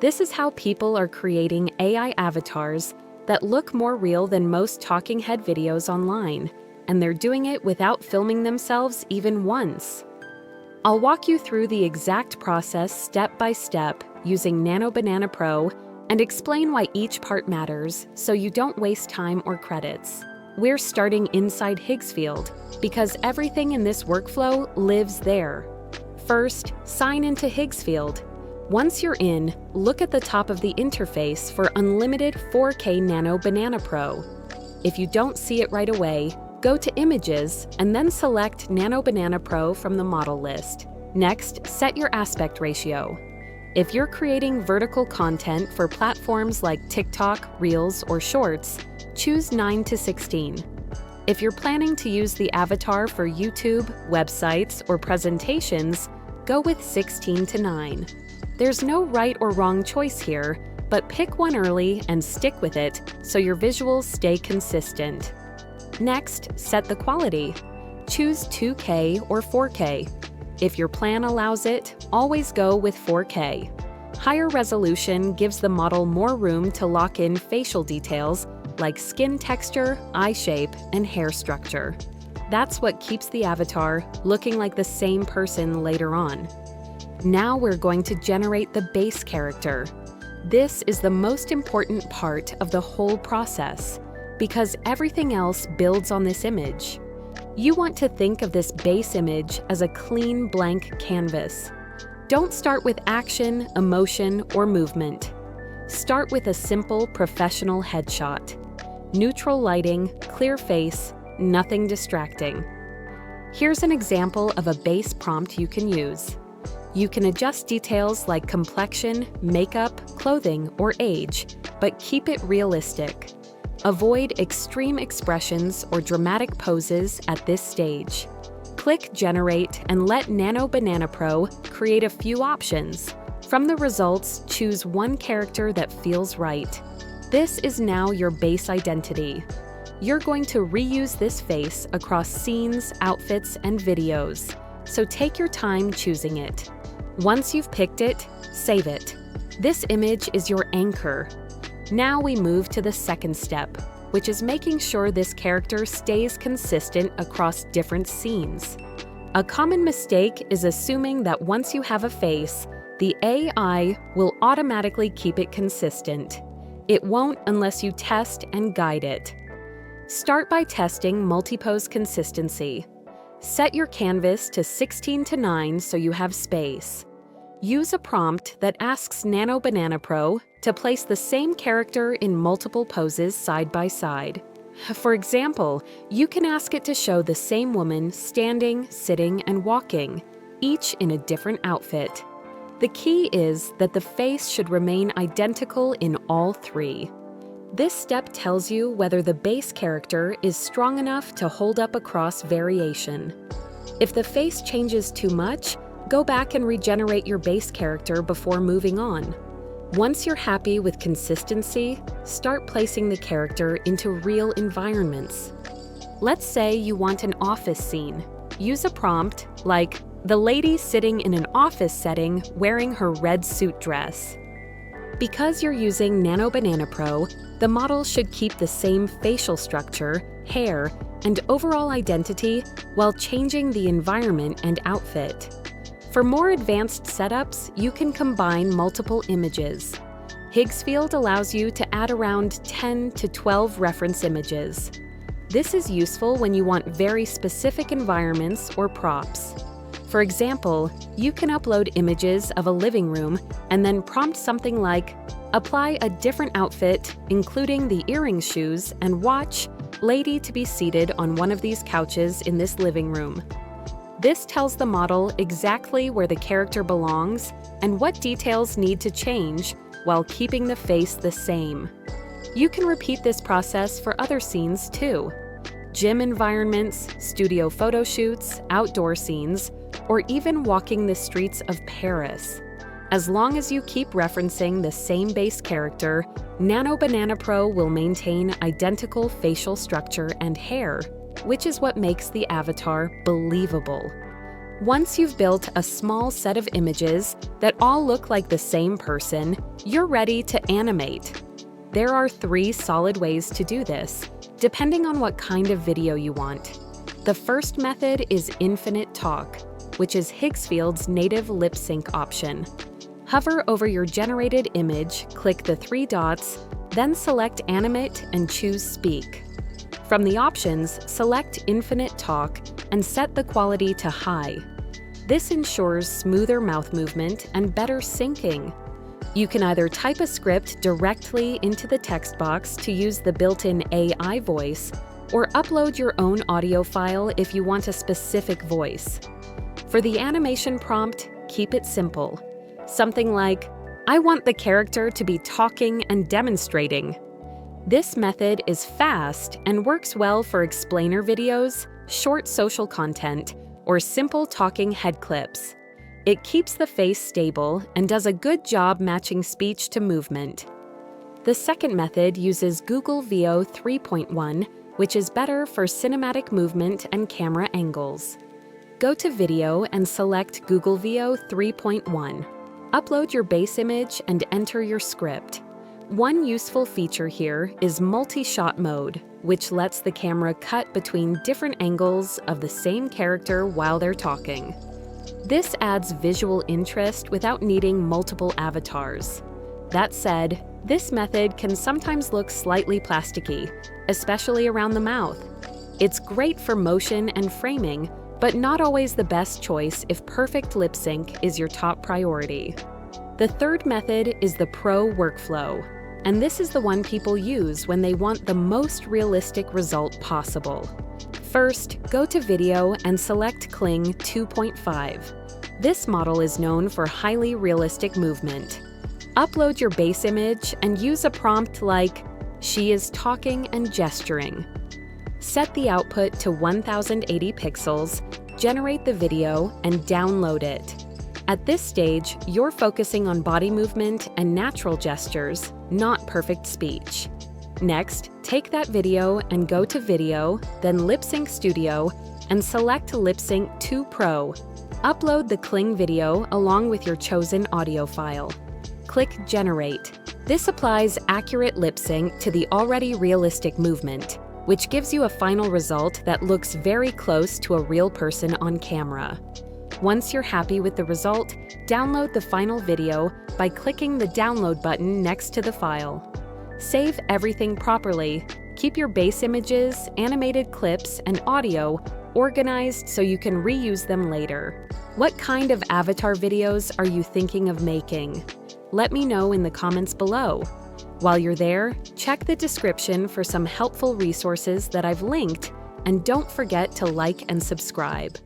This is how people are creating AI avatars that look more real than most talking head videos online, and they're doing it without filming themselves even once. I'll walk you through the exact process step by step using Nano Banana Pro and explain why each part matters so you don't waste time or credits. We're starting inside Higsfield because everything in this workflow lives there. First, sign into Higsfield. Once you're in, look at the top of the interface for unlimited 4K Nano Banana Pro. If you don't see it right away, go to Images and then select Nano Banana Pro from the model list. Next, set your aspect ratio. If you're creating vertical content for platforms like TikTok, Reels, or Shorts, choose 9:16. If you're planning to use the avatar for YouTube, websites, or presentations, go with 16:9. There's no right or wrong choice here, but pick one early and stick with it so your visuals stay consistent. Next, set the quality. Choose 2K or 4K. If your plan allows it, always go with 4K. Higher resolution gives the model more room to lock in facial details like skin texture, eye shape, and hair structure. That's what keeps the avatar looking like the same person later on. Now we're going to generate the base character. This is the most important part of the whole process because everything else builds on this image. You want to think of this base image as a clean blank canvas. Don't start with action, emotion, or movement. Start with a simple professional headshot. Neutral lighting, clear face, nothing distracting. Here's an example of a base prompt you can use. You can adjust details like complexion, makeup, clothing, or age, but keep it realistic. Avoid extreme expressions or dramatic poses at this stage. Click Generate and let Nano Banana Pro create a few options. From the results, choose one character that feels right. This is now your base identity. You're going to reuse this face across scenes, outfits, and videos, so take your time choosing it. Once you've picked it, save it. This image is your anchor. Now we move to the second step, which is making sure this character stays consistent across different scenes. A common mistake is assuming that once you have a face, the AI will automatically keep it consistent. It won't unless you test and guide it. Start by testing multi-pose consistency. Set your canvas to 16:9 so you have space. Use a prompt that asks Nano Banana Pro to place the same character in multiple poses side by side. For example, you can ask it to show the same woman standing, sitting, and walking, each in a different outfit. The key is that the face should remain identical in all three. This step tells you whether the base character is strong enough to hold up across variation. If the face changes too much, go back and regenerate your base character before moving on. Once you're happy with consistency, start placing the character into real environments. Let's say you want an office scene. Use a prompt like, "The lady sitting in an office setting wearing her red suit dress." Because you're using Nano Banana Pro, the model should keep the same facial structure, hair, and overall identity while changing the environment and outfit. For more advanced setups, you can combine multiple images. Higsfield allows you to add around 10 to 12 reference images. This is useful when you want very specific environments or props. For example, you can upload images of a living room and then prompt something like, "Apply a different outfit, including the earring shoes, and watch lady to be seated on one of these couches in this living room." This tells the model exactly where the character belongs and what details need to change while keeping the face the same. You can repeat this process for other scenes too. Gym environments, studio photo shoots, outdoor scenes, or even walking the streets of Paris. As long as you keep referencing the same base character, Nano Banana Pro will maintain identical facial structure and hair, which is what makes the avatar believable. Once you've built a small set of images that all look like the same person, you're ready to animate. There are 3 solid ways to do this, depending on what kind of video you want. The first method is infinite talk, which is Higsfield's native lip sync option. Hover over your generated image, click the 3 dots, then select Animate and choose Speak. From the options, select Infinite Talk and set the quality to high. This ensures smoother mouth movement and better syncing. You can either type a script directly into the text box to use the built-in AI voice, or upload your own audio file if you want a specific voice. For the animation prompt, keep it simple. Something like, "I want the character to be talking and demonstrating." This method is fast and works well for explainer videos, short social content, or simple talking head clips. It keeps the face stable and does a good job matching speech to movement. The second method uses Google Veo 3.1, which is better for cinematic movement and camera angles. Go to Video and select Google Veo 3.1. Upload your base image and enter your script. One useful feature here is multi-shot mode, which lets the camera cut between different angles of the same character while they're talking. This adds visual interest without needing multiple avatars. That said, this method can sometimes look slightly plasticky, especially around the mouth. It's great for motion and framing, but not always the best choice if perfect lip sync is your top priority. The third method is the Pro workflow, and this is the one people use when they want the most realistic result possible. First, go to Video and select Kling 2.5. This model is known for highly realistic movement. Upload your base image and use a prompt like, "She is talking and gesturing." Set the output to 1080 pixels, generate the video, and download it. At this stage, you're focusing on body movement and natural gestures, not perfect speech. Next, take that video and go to Video, then Lip Sync Studio, and select Lip Sync 2 Pro. Upload the Kling video along with your chosen audio file. Click Generate. This applies accurate lip sync to the already realistic movement, which gives you a final result that looks very close to a real person on camera. Once you're happy with the result, download the final video by clicking the Download button next to the file. Save everything properly. Keep your base images, animated clips, and audio organized so you can reuse them later. What kind of avatar videos are you thinking of making? Let me know in the comments below. While you're there, check the description for some helpful resources that I've linked, and don't forget to like and subscribe.